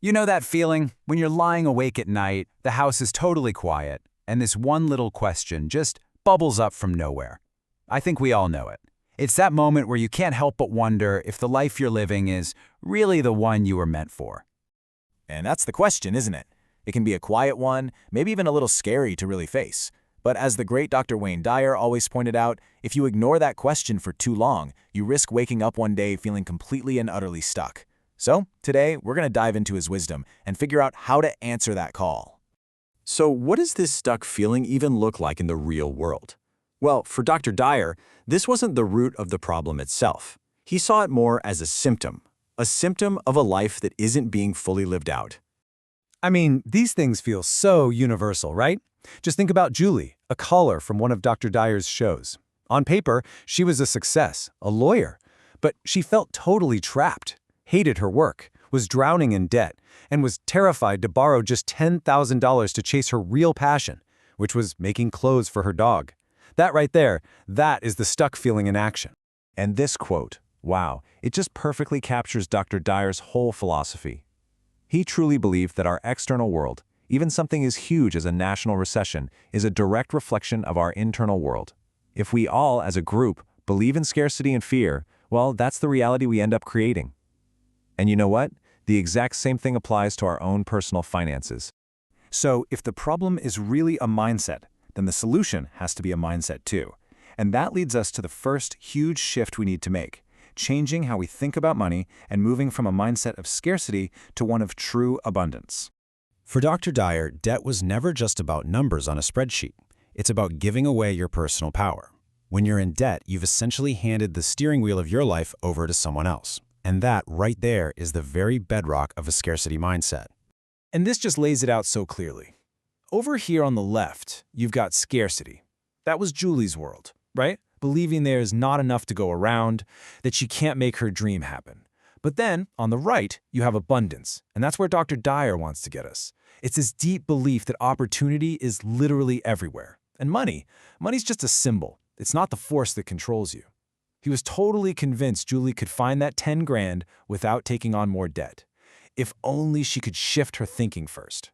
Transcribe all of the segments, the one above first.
You know that feeling when you're lying awake at night, the house is totally quiet, and this one little question just bubbles up from nowhere. I think we all know it. It's that moment where you can't help but wonder if the life you're living is really the one you were meant for. And that's the question, isn't it? It can be a quiet one, maybe even a little scary to really face. But as the great Dr. Wayne Dyer always pointed out, if you ignore that question for too long, you risk waking up one day feeling completely and utterly stuck. So, today, we're going to dive into his wisdom and figure out how to answer that call. So, what does this stuck feeling even look like in the real world? Well, for Dr. Dyer, this wasn't the root of the problem itself. He saw it more as a symptom of a life that isn't being fully lived out. I mean, these things feel so universal, right? Just think about Julie, a caller from one of Dr. Dyer's shows. On paper, she was a success, a lawyer, but she felt totally trapped, hated her work, was drowning in debt, and was terrified to borrow just $10,000 to chase her real passion, which was making clothes for her dog. That right there, that is the stuck feeling in action. And this quote, wow, it just perfectly captures Dr. Dyer's whole philosophy. He truly believed that our external world, even something as huge as a national recession, is a direct reflection of our internal world. If we all, as a group, believe in scarcity and fear, well, that's the reality we end up creating. And you know what? The exact same thing applies to our own personal finances. So if the problem is really a mindset, then the solution has to be a mindset too. And that leads us to the first huge shift we need to make, changing how we think about money and moving from a mindset of scarcity to one of true abundance. For Dr. Dyer, debt was never just about numbers on a spreadsheet. It's about giving away your personal power. When you're in debt, you've essentially handed the steering wheel of your life over to someone else. And that, right there, is the very bedrock of a scarcity mindset. And this just lays it out so clearly. Over here on the left, you've got scarcity. That was Julie's world, right? Believing there's not enough to go around, that she can't make her dream happen. But then, on the right, you have abundance, and that's where Dr. Dyer wants to get us. It's this deep belief that opportunity is literally everywhere. And money's just a symbol. It's not the force that controls you. He was totally convinced Julie could find that 10 grand without taking on more debt. If only she could shift her thinking first.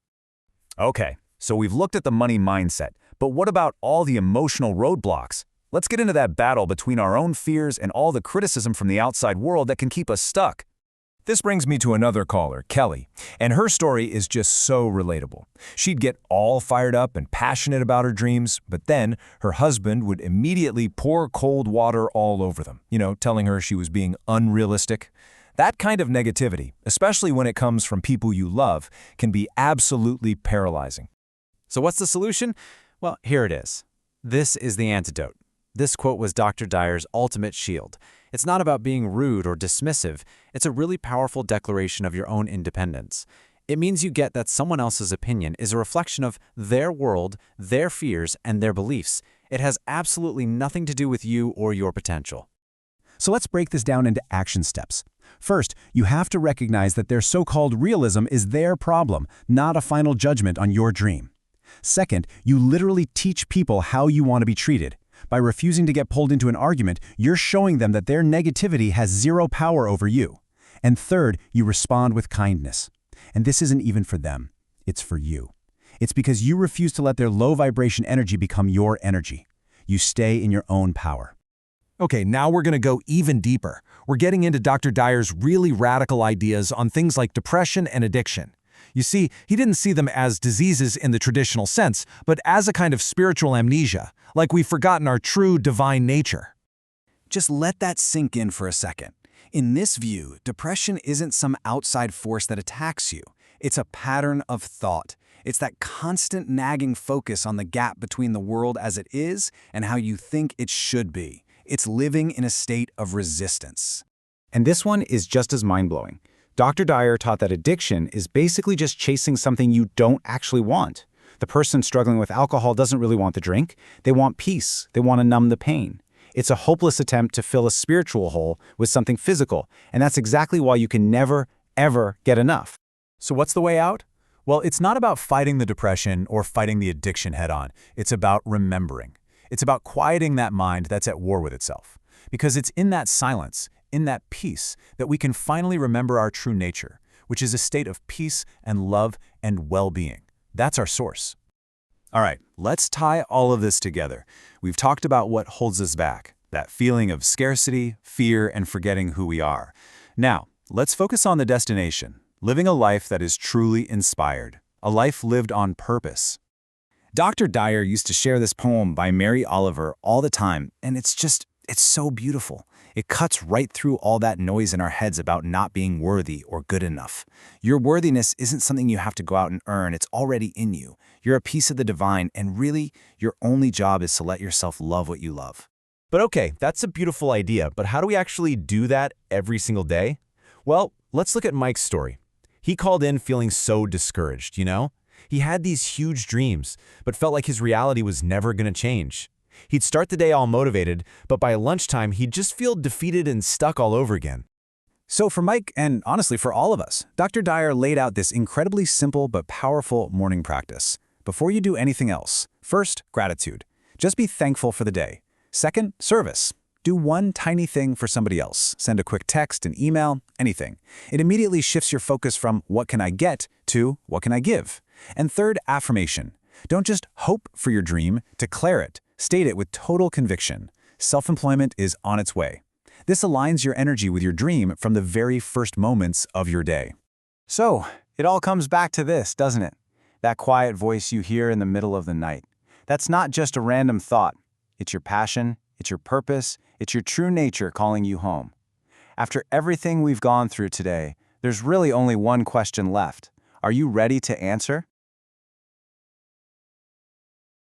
Okay, so we've looked at the money mindset, but what about all the emotional roadblocks? Let's get into that battle between our own fears and all the criticism from the outside world that can keep us stuck. This brings me to another caller, Kelly, and her story is just so relatable. She'd get all fired up and passionate about her dreams, but then her husband would immediately pour cold water all over them, telling her she was being unrealistic. That kind of negativity, especially when it comes from people you love, can be absolutely paralyzing. So what's the solution? Well, here it is. This is the antidote. This quote was Dr. Dyer's ultimate shield. It's not about being rude or dismissive. It's a really powerful declaration of your own independence. It means you get that someone else's opinion is a reflection of their world, their fears, and their beliefs. It has absolutely nothing to do with you or your potential. So let's break this down into action steps. First, you have to recognize that their so-called realism is their problem, not a final judgment on your dream. Second, you literally teach people how you want to be treated. By refusing to get pulled into an argument, you're showing them that their negativity has zero power over you. And third, you respond with kindness. And this isn't even for them. It's for you. It's because you refuse to let their low vibration energy become your energy. You stay in your own power. Okay, now we're going to go even deeper. We're getting into Dr. Dyer's really radical ideas on things like depression and addiction. You see, he didn't see them as diseases in the traditional sense, but as a kind of spiritual amnesia, like we've forgotten our true divine nature. Just let that sink in for a second. In this view, depression isn't some outside force that attacks you. It's a pattern of thought. It's that constant nagging focus on the gap between the world as it is and how you think it should be. It's living in a state of resistance. And this one is just as mind-blowing. Dr. Dyer taught that addiction is basically just chasing something you don't actually want. The person struggling with alcohol doesn't really want the drink. They want peace. They want to numb the pain. It's a hopeless attempt to fill a spiritual hole with something physical, and that's exactly why you can never, ever get enough. So what's the way out? Well, it's not about fighting the depression or fighting the addiction head-on. It's about remembering. It's about quieting that mind that's at war with itself. Because it's in that silence, in that peace, that we can finally remember our true nature. which is a state of peace and love and well-being. That's our source. All right, let's tie all of this together. We've talked about what holds us back, that feeling of scarcity, fear, and forgetting who we are. Now, let's focus on the destination, living a life that is truly inspired, a life lived on purpose. Dr. Dyer used to share this poem by Mary Oliver all the time, and it's so beautiful. It cuts right through all that noise in our heads about not being worthy or good enough. Your worthiness isn't something you have to go out and earn, it's already in you. You're a piece of the divine, and really, your only job is to let yourself love what you love. But okay, that's a beautiful idea, but how do we actually do that every single day? Well, let's look at Mike's story. He called in feeling so discouraged, you know? He had these huge dreams, but felt like his reality was never going to change. He'd start the day all motivated, but by lunchtime, he'd just feel defeated and stuck all over again. So for Mike, and honestly for all of us, Dr. Dyer laid out this incredibly simple but powerful morning practice. Before you do anything else, first, gratitude. Just be thankful for the day. Second, service. Do one tiny thing for somebody else. Send a quick text, an email, anything. It immediately shifts your focus from what can I get to what can I give. And third, affirmation. Don't just hope for your dream, declare it. State it with total conviction. Self-employment is on its way. This aligns your energy with your dream from the very first moments of your day. So, it all comes back to this, doesn't it? That quiet voice you hear in the middle of the night. That's not just a random thought. It's your passion, it's your purpose, it's your true nature calling you home. After everything we've gone through today, there's really only one question left. Are you ready to answer?